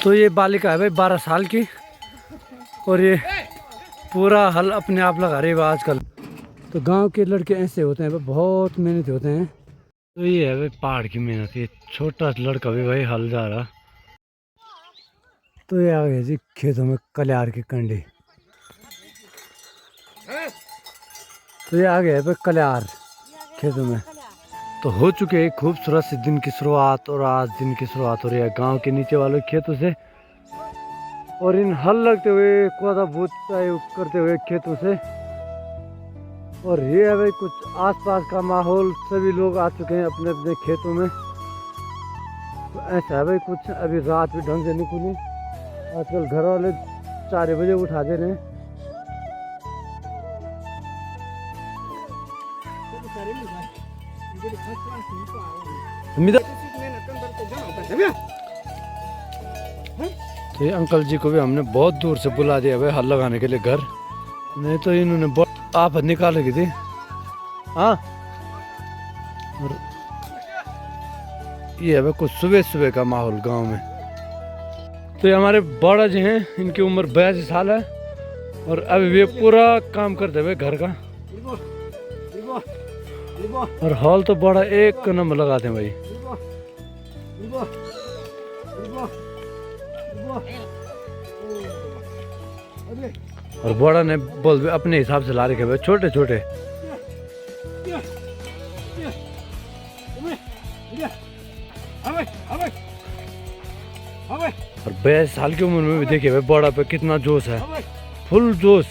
तो ये बालिका है भाई 12 साल की, और ये पूरा हल अपने आप लगा रही है आजकल। तो गांव के लड़के ऐसे होते हैं भाई, बहुत मेहनती होते हैं। तो ये है भाई पहाड़ की मेहनत। ये छोटा लड़का भी भाई हल जा रहा। तो ये आ गए जी खेतों में कल्यार के कंडे। तो ये आ गए भाई कल्यार खेतों में। तो हो चुके एक खूबसूरत से दिन की शुरुआत, और आज दिन की शुरुआत हो रही है गांव के नीचे वाले खेतों से, और इन हल लगते हुए कोदा भूत करते हुए खेतों से। और ये है भाई कुछ आसपास का माहौल, सभी लोग आ चुके हैं अपने अपने खेतों में। तो ऐसा है भाई कुछ, अभी रात भी ढंग से नहीं खुली। आजकल घर वाले 4 बजे उठा दे रहे हैं। तो ये अंकल जी को भी हमने बहुत दूर से बुला दिया भाई हल लगाने के लिए घर, नहीं तो इन्होंने बहुत आफत निकाल रखी थी। हाँ, और ये है भाई कुछ सुबह सुबह का माहौल गांव में। तो ये हमारे बड़ा जी हैं, इनकी उम्र 82 साल है, और अभी भी पूरा काम करते हुए घर का। और हॉल तो बड़ा एक नंबर लगाते हैं भाई। और बड़ा ने बोल अपने हिसाब से ला रखे भाई छोटे छोटे। और 82 साल की उम्र में भी देखिए भाई बड़ा पे कितना जोश है, फुल जोश।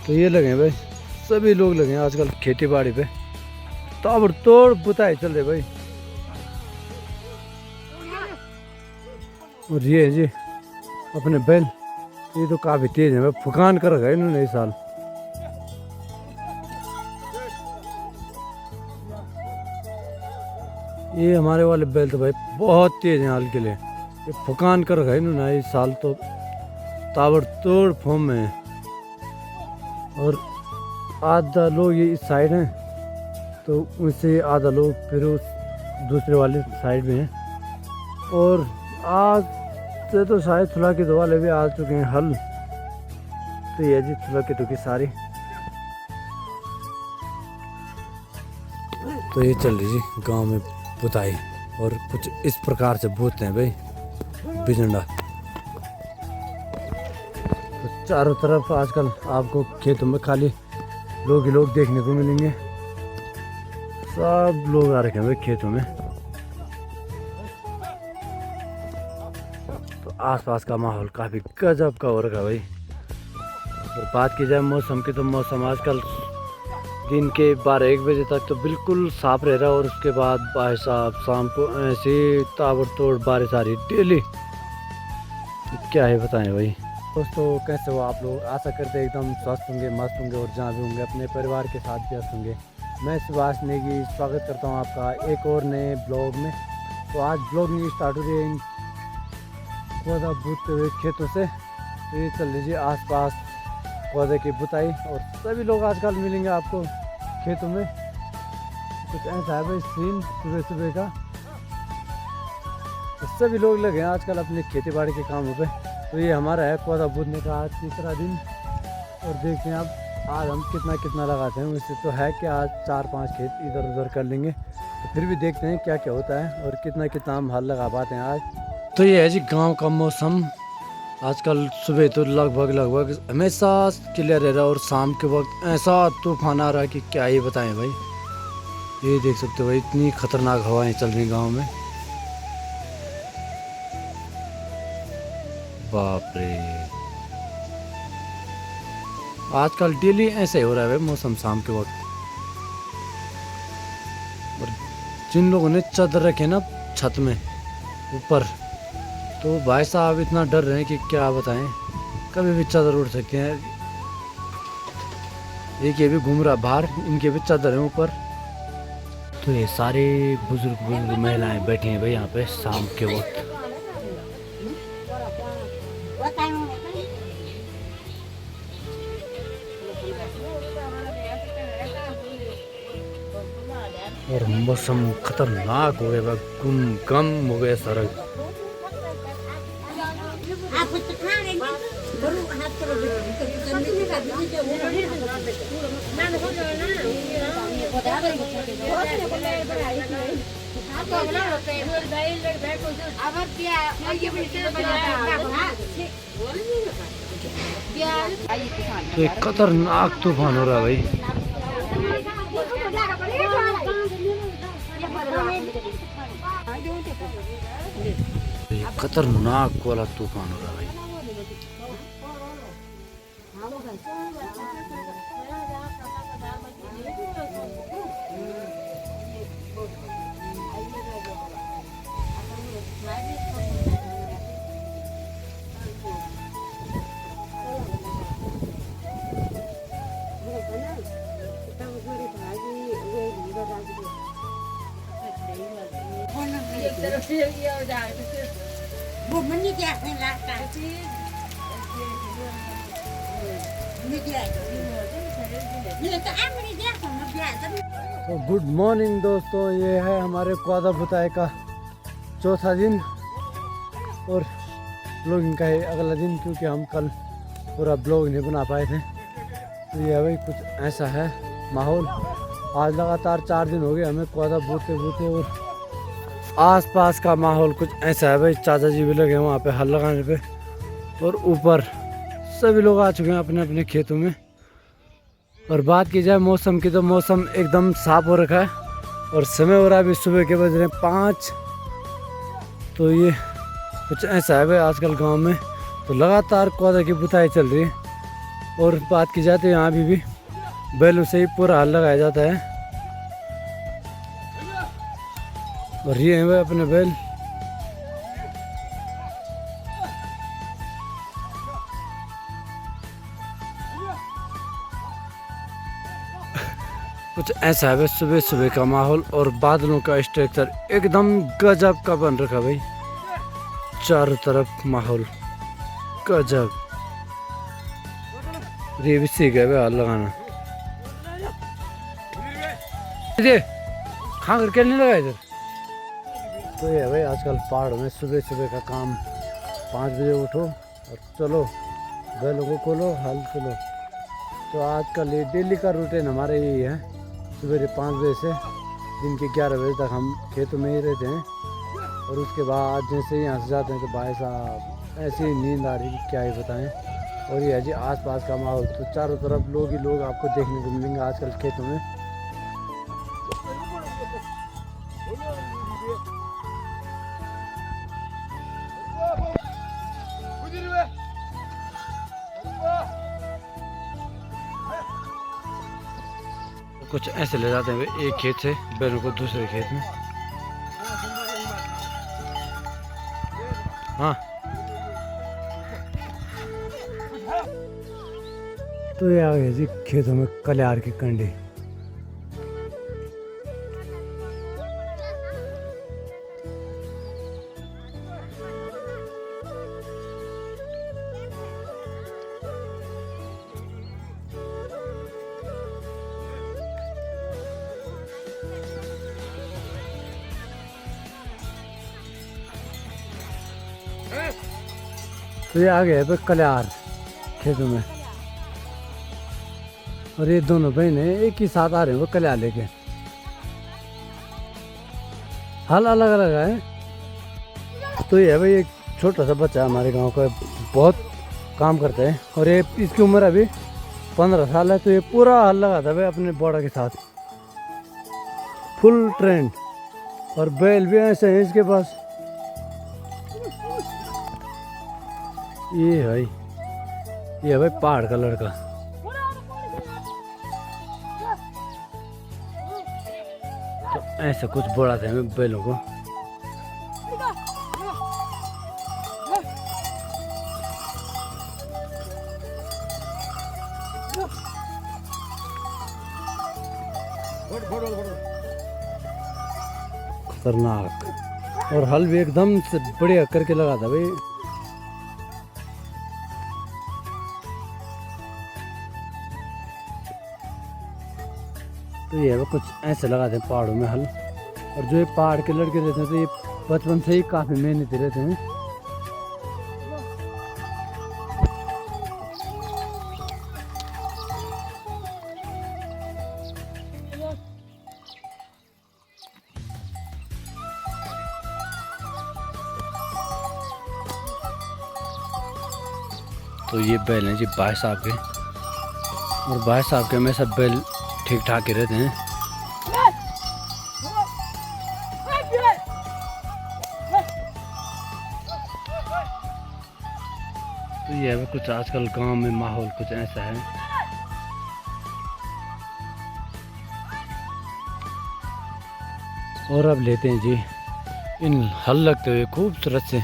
तो ये लगे भाई, सभी लोग लगे हैं आजकल खेती बाड़ी पे, ताबड़तोड़ बुताई चल रही भाई। और ये है जी अपने बैल, ये तो काफी तेज है भाई, फुकान कर रखा है इन्होंने इस साल। ये हमारे वाले बैल तो भाई बहुत तेज हैं हाल के लिए, ये फुकान कर रखा है इन्होंने इस साल, तो ताबड़तोड़ फॉर्म में है। और आधा लोग ये इस साइड हैं, तो उनसे आधा लोग फिर उस दूसरे वाले साइड में हैं। और आज से तो शायद थुला के दो वाले भी आ चुके हैं हल। तो ये जी थुला के दो की सारी। तो ये चल रही जी गांव में बुताई, और कुछ इस प्रकार से बोते हैं भाई बिजंडा। तो चारों तरफ आजकल आपको खेतों में खाली लोग ही लोग देखने को मिलेंगे, सब लोग आ रखे हैं भाई खेतों में। तो आसपास का माहौल काफ़ी गजब का हो रखा है भाई। और बात की जाए मौसम की, तो मौसम आजकल दिन के 12-1 बजे तक तो बिल्कुल साफ रह रहा है, और उसके बाद भाई साहब शाम को ऐसे ताबड़तोड़ बारिश आ रही डेली। तो क्या है बताएं भाई। दोस्तों कैसे हो आप लोग, आशा करते हैं एकदम स्वस्थ होंगे, मस्त होंगे, और जहाँ भी होंगे अपने परिवार के साथ व्यस्त होंगे। मैं सुभाष नेगी स्वागत करता हूँ आपका एक और नए ब्लॉग में। तो आज ब्लॉग नहीं स्टार्ट हो रही है इन पौधा बूते हुए खेतों से। तो ये चल लीजिए आसपास पौधे की बुताई, और सभी लोग आजकल मिलेंगे आपको खेतों में। कुछ ऐसा है भाई सीन सुबह सुबह का। तो सभी लोग लगे हैं आजकल अपने खेती बाड़ी के कामों पे। तो ये हमारा है पौधा बूतने का आज तीसरा दिन, और देखते हैं अब आज हम कितना कितना लगाते हैं। उससे तो है कि आज 4-5 खेत इधर उधर कर लेंगे, तो फिर भी देखते हैं क्या क्या होता है और कितना कितना हम हल लगा पाते हैं आज। तो ये है जी गांव का मौसम। आजकल सुबह तो लगभग हमेशा क्लियर रह रहा है, और शाम के वक्त ऐसा तूफान आ रहा है कि क्या ही बताएं भाई। ये देख सकते हो भाई इतनी खतरनाक हवाएं चल रही गांव में, बाप रे। आजकल डेली ऐसे ही हो रहा है भाई मौसम शाम के वक्त। और जिन लोगों ने चादर रखे ना छत में ऊपर, तो भाई साहब इतना डर रहे हैं कि क्या बताएं, कभी भी चादर उड़ सकते हैं। एक ये भी घूम रहा बाहर, इनके भी चादर हैं ऊपर। तो ये सारे बुजुर्ग महिलाएं बैठी हैं भाई यहाँ पे शाम के वक्त। और मौसम खतरनाक हो गया, गुम गम हो गया सारा। तो एक खतरनाक तूफान हो रहा है भाई। खतरनाक वाला तूफान हो रहा है भाई। तो गुड मॉर्निंग दोस्तों, ये है हमारे क्वादा भुताए का चौथा दिन और ब्लॉगिंग का है अगला दिन, क्योंकि हम कल पूरा ब्लॉग नहीं बना पाए थे। तो ये भाई कुछ ऐसा है माहौल। आज लगातार 4 दिन हो गए हमें क्वादा भूते भूते, और आसपास का माहौल कुछ ऐसा है भाई। चाचा जी भी लगे हैं वहाँ पे हल लगाने पे, और ऊपर सभी लोग आ चुके हैं अपने अपने खेतों में। और बात की जाए मौसम की, तो मौसम एकदम साफ हो रखा है और समय हो रहा है अभी सुबह के बज रहे हैं 5। तो ये कुछ ऐसा है भाई आजकल गांव में। तो लगातार क्वादा की बुताई चल रही है। और बात की जाए तो यहाँ भी बैलों से ही पूरा हल लगाया जाता है। और ये है भाई अपने बैल। कुछ ऐसा है भाई सुबह सुबह का माहौल, और बादलों का स्ट्रक्चर एकदम गजब का बन रखा भाई। चारों तरफ माहौल गजब। ये भी सीख है भाई हल लगाना। हाँ करके नहीं लगा इधर। तो ये भाई आजकल पहाड़ में सुबह सुबह का काम। 5 बजे उठो और चलो बैलों को खोलो, हल खोलो। तो आजकल ये डेली का रूटीन हमारा यही है। सुबह 5 बजे से दिन के 11 बजे तक हम खेतों में ही रहते हैं। और उसके बाद जैसे ही यहाँ से जाते हैं तो भाई साहब ऐसी नींद आ रही है क्या ही बताएं। और ये है जी आसपास का माहौल। तो चारों तरफ लोग ही लोग आपको देखने को मिलेंगे आजकल खेतों में। कुछ ऐसे ले जाते हैं एक खेत से बैलों को दूसरे खेत में। हाँ तो ये आ गए जी खेतों में कल्यार के कंडे। तो ये आ गए पे कल्यार खेतों में। और ये दोनों बहने एक ही साथ आ रहे हैं वो कल्यार लेके। हल अलग अलग है। तो ये है भाई एक छोटा सा बच्चा हमारे गांव का, बहुत काम करता है। और ये इसकी उम्र अभी 15 साल है। तो ये पूरा हल लगाता है भाई अपने बॉडा के साथ, फुल ट्रेंड। और बैल भी ऐसे हैं इसके पास। ये है भाई पहाड़ का लड़का। तो ऐसा कुछ बढ़ाते हैं बैलों को। खतरनाक। और हल भी एकदम से बढ़िया करके लगाता भाई। तो ये वो कुछ ऐसे लगाते हैं पहाड़ों में हल। और जो ये पहाड़ के लड़के रहते हैं तो ये बचपन से ही काफ़ी मेहनती रहते हैं। तो ये बैल हैं जी भाई साहब के, और भाई साहब के हमेशा बैल ठीक ठाक ही रहते हैं। तो ये है कुछ आजकल गांव में माहौल कुछ ऐसा है। और अब लेते हैं जी इन हल लगते हुए खूबसूरत से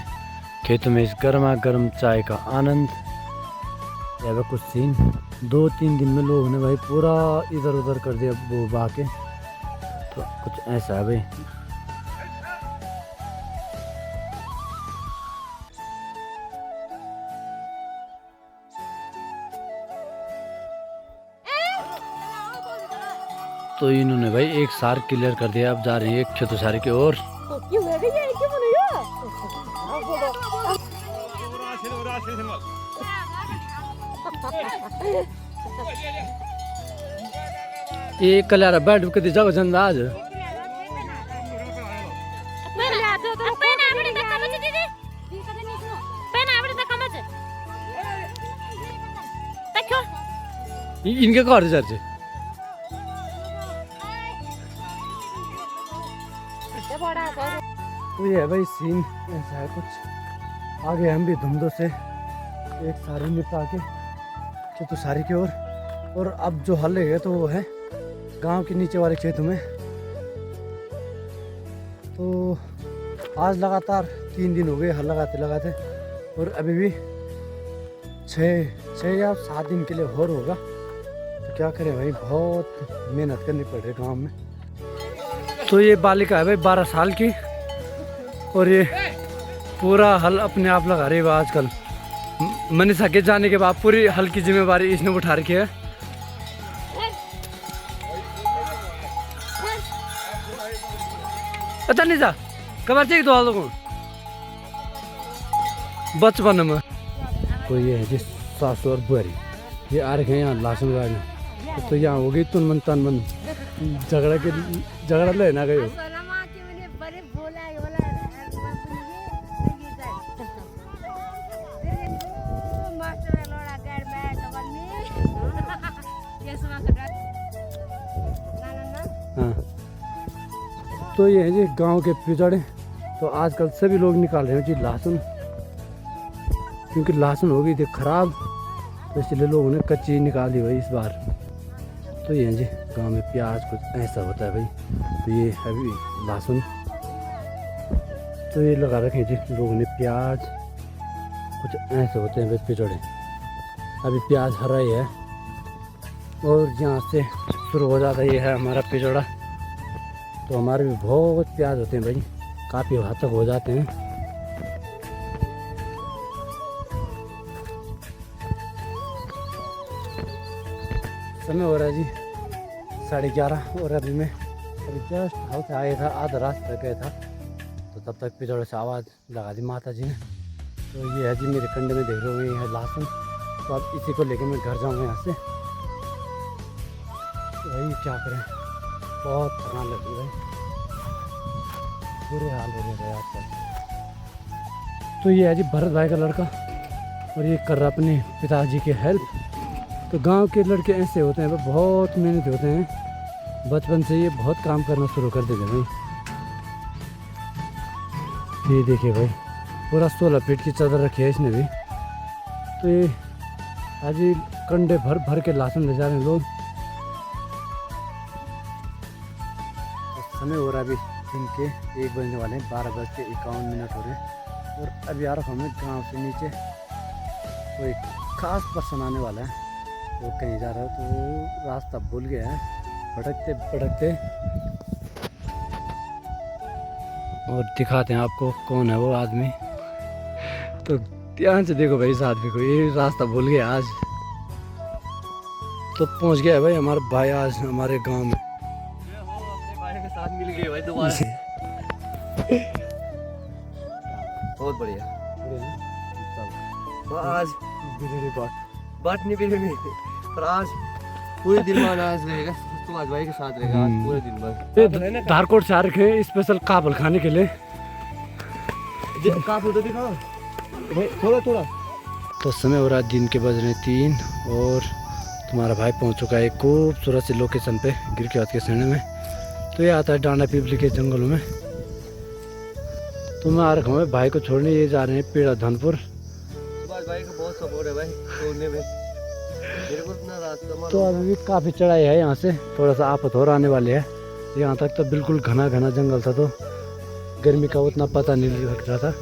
खेतों में इस गर्मा गर्म चाय का आनंद। यह कुछ सीन 2-3 दिन में लोगों ने भाई पूरा इधर उधर कर दिया वो बहा के। तो कुछ ऐसा है भाई। तो इन्होंने भाई एक सार क्लियर कर दिया, अब जा रहे हैं एक चतुसारी की ओर। ये कल्यारा बैठ के जाओ जंदाज इनके घर जा रहे। तो ये है भाई सीन ऐसा है कुछ। आगे हम भी धुंधों से एक सारी निपटा के चतुसारी की ओर। और अब जो हल है तो वो है गांव के नीचे वाले खेतों में। तो आज लगातार 3 दिन हो गए हल लगाते लगाते, और अभी भी 6 या 7 दिन के लिए और होगा। तो क्या करें भाई, बहुत मेहनत करनी पड़ रही है गाँव में। तो ये बालिका है भाई 12 साल की, और ये पूरा हल अपने आप लगा रही है आजकल। मनीषा के जाने के बाद पूरी हल की जिम्मेवारी इसने उठा रखी है। अच्छा निशा कमर चाहिए तो लोगों बचपन में। तो ये है जी सासू और बुआरी, ये आ रखे हैं यहाँ लाशन गाड़ी। तो यहाँ हो गई तुन मन झगड़ा लेना गई। हाँ तो ये है जी गांव के पिछड़े। तो आजकल सभी लोग निकाल रहे हैं जी लहसुन, क्योंकि लहसुन हो गई थी खराब, तो इसलिए लोगों ने कच्ची निकाल दी भाई इस बार। तो ये है जी गांव में प्याज कुछ ऐसा होता है भाई। तो ये अभी लहसुन तो ये लगा रखे जी लोगों ने। प्याज कुछ ऐसे होते हैं भाई पिछड़े। अभी प्याज हरा ही है, और यहाँ से शुरू हो जाता ये है हमारा पिछड़ा। तो हमारे भी बहुत प्याज होते हैं भाई, काफ़ी हद तक हो जाते हैं। समय हो रहा है जी 11:30, और अभी मैं जस्ट हाउस आया था, आधा रास्ता गया था। तो तब तक पिछड़े से आवाज़ लगा दी माता जी ने। तो ये है जी मेरे कंडे में देख रहे हो, ये है लहसुन। तो अब इसी को लेकर मैं घर जाऊँगा यहाँ से। तो भाई क्या करें, बहुत थकान लगी भाई, बुरे हाल हो रहे हैं आजकल। तो ये है जी भरत भाई का लड़का, और ये कर रहा अपने पिताजी की हेल्प। तो गांव के लड़के ऐसे होते हैं, बहुत मेहनती होते हैं। बचपन से ये बहुत काम करना शुरू कर देते भाई। ये देखिए भाई पूरा 16 फीट की चादर रखी है इसने भी। तो ये आज ही कंडे भर भर के लहसुन ले जा रहे हैं लोग। समय हो रहा है अभी दिन के 1 बजने वाले हैं, 12:51 हो रहे हैं। और अभी आ रहा हूँ मैं गाँव से नीचे। कोई खास पर्सन आने वाला है, वो कहीं जा रहा है, तो रास्ता भूल गया है भटकते भटकते। और दिखाते हैं आपको कौन है वो आदमी। तो ध्यान से देखो भाई इस आदमी को, ये रास्ता भूल गया आज। तो पहुंच गया है भाई हमारा भाई आज हमारे गांव में। दोबारा के साथ मिल गए भाई दोबारा। बहुत बढ़िया। आज बात नहीं भी पर आज पूरे दिन में आज रहेगा तो आज भाई के साथ रहेगा आज पूरे दिन भर। धारकोट से आ रखे स्पेशल काबुल खाने के लिए। काबुल तो दिखाओ थोड़ा थोड़ा। तो समय हो रहा है दिन के बज रहे 3 और तुम्हारा भाई पहुंच चुका है खूबसूरत सी लोकेशन पे गिर के हाथ के सेने में। तो ये आता है डांडा पिपली के जंगलों में। तो मैं आ रखा हूँ भाई को छोड़ने, ये जा रहे हैं पेड़ा धनपुर। भाई का बहुत सपोर्ट है भाई छोड़ने में। मेरे को इतना रास्ता तो अभी भी काफ़ी चढ़ाई है यहाँ से, थोड़ा सा आफत और आने वाले है। यहाँ तक तो बिल्कुल घना घना जंगल था, तो गर्मी का उतना पता नहीं लग रहा था।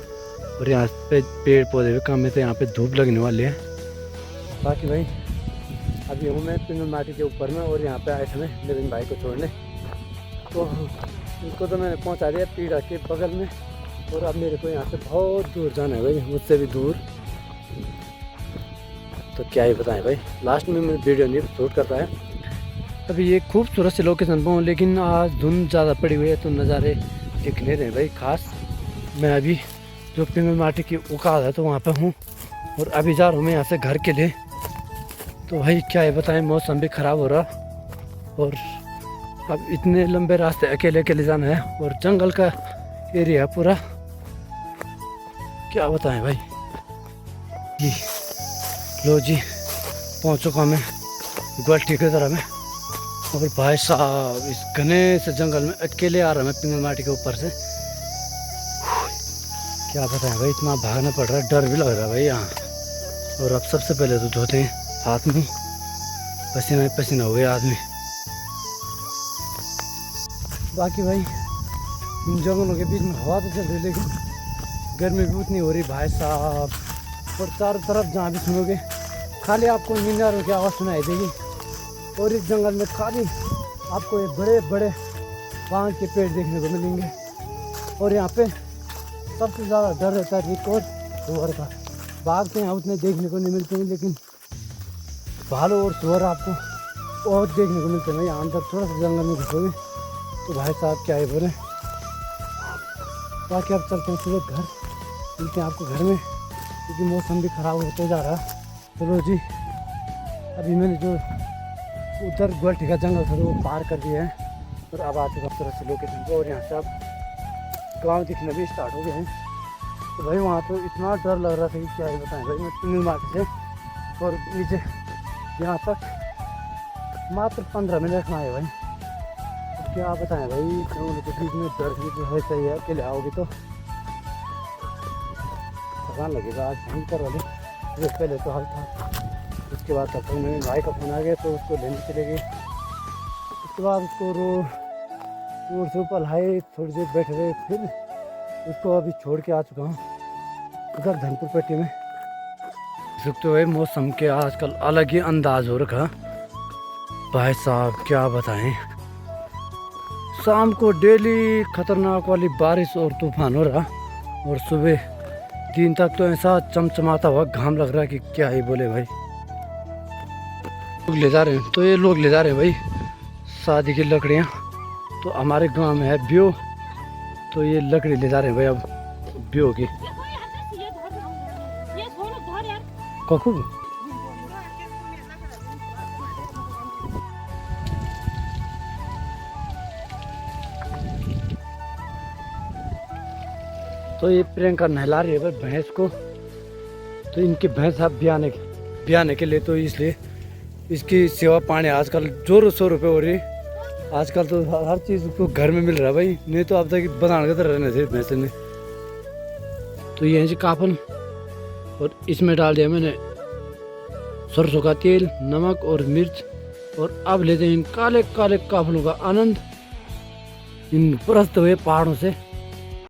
और यहाँ पे पेड़ पौधे भी कम है, तो यहाँ पे धूप लगने वाली है। बाकी भाई अभी हूँ मैं पिंगल माटी के ऊपर में, और यहाँ पे आए थे मैं मेरे भाई को छोड़ने। तो इनको तो मैंने पहुँचा दिया पीड़ा के बगल में, और अब मेरे को यहाँ से बहुत दूर जाना है भाई, मुझसे भी दूर। तो क्या ही बताएं भाई, लास्ट में मैं वीडियो नहीं शूट कर पाया। अभी ये खूबसूरत से लोकेशन पर हूँ, लेकिन आज धुंध ज़्यादा पड़ी हुई है तो नज़ारे दिख नहीं रहे भाई खास। मैं अभी जो पिंगल माटी की औकात है तो वहाँ पे हूँ, और अभी जा रहा हूँ मैं यहाँ से घर के लिए। तो भाई क्या है बताएं, मौसम भी ख़राब हो रहा, और अब इतने लंबे रास्ते अकेले अकेले जाना है, और जंगल का एरिया है पूरा। क्या बताएं भाई। जी लो जी पहुँच चुका मैं ग्वाल्टी की तरह में, और भाई साहब इस घने से जंगल में अकेले आ रहा मैं पिंगल माटी के ऊपर से। क्या बताएं भाई, इतना भागना पड़ रहा है, डर भी लग रहा है भाई यहाँ। और अब सबसे पहले तो धोते हैं हाथ में, पसीना ही पसीना हो गया आदमी। बाकी भाई इन जंगलों के बीच में हवा तो चल रही, लेकिन गर्मी भी उतनी हो रही भाई साहब। और चारों तरफ जहाँ भी सुनोगे खाली आपको मीनारों की आवाज़ सुनाई देगी, और इस जंगल में खाली आपको ये बड़े बड़े बांग के पेड़ देखने को मिलेंगे। और यहाँ पे सबसे ज़्यादा डर रहता है रिक और सुअर का। बाघ तो यहाँ उतने देखने को नहीं मिलते हैं, लेकिन भालू और सुअर आपको बहुत देखने को मिलते हैं। यहाँ अंदर थोड़ा सा जंगल में घुसोगे तो भाई साहब क्या है बोले। बाकी अब चलते हैं सुबह घर, मिलते हैं आपको घर में, क्योंकि मौसम भी ख़राब होते जा रहा है। चलो जी अभी मैंने जो उधर ग्वाल्टी का जंगल था वो पार कर दिया है, और अब आ चुका तरह से लोकेशन पर। और यहाँ से अब गाँव दिखने भी स्टार्ट हो गए हैं। तो भाई वहाँ तो इतना डर लग रहा था कि क्या ही बताएं भाई। मैं पिंगल माटी से और नीचे यहाँ तक मात्र 15 मिनट में आए भाई। तो क्या बताएं भाई, जंगलों के बीच में डर भी तो है, सही है अकेले आओगे तो थकान लगेगा। आज भयंकर वाले पहले तो हाल था, उसके बाद तक मेरे भाई का फ़ोन आ गया तो उसको लेने चले गए। उसके बाद उसको रोड से ऊपर लाए, थोड़ी देर बैठ रहे, फिर उसको अभी छोड़ के आ चुका हूँ उधर धनपुर पेटी में। सकते हुए मौसम के आजकल अलग ही अंदाज हो रखा भाई साहब, क्या बताएं। शाम को डेली खतरनाक वाली बारिश और तूफान हो रहा, और सुबह 3 तक तो ऐसा चमचमाता हुआ घाम लग रहा है कि क्या ही बोले भाई। लोग ले जा रहे हैं, तो ये लोग ले जा रहे हैं भाई शादी की लकड़ियाँ। तो हमारे गांव में है ब्यो, तो ये लकड़ी ले जा रहे हैं भाई अब ब्यो की। कखू तो ये प्रियंका नहला रही है भाई भैंस को। तो इनकी भैंस अब ब्याने के लिए, तो इसलिए इसकी सेवा पानी आजकल जोरों शोरों पे हो रही है। आजकल तो हर चीज़ को घर में मिल रहा है भाई, नहीं तो अब तक बनाने के तो रहने थे भैंसे ने। तो ये है जी काफन, और इसमें डाल दिया मैंने सरसों का तेल, नमक और मिर्च। और अब लेते हैं इन काले काले काफलों का आनंद, इन परस्त हुए पहाड़ों से।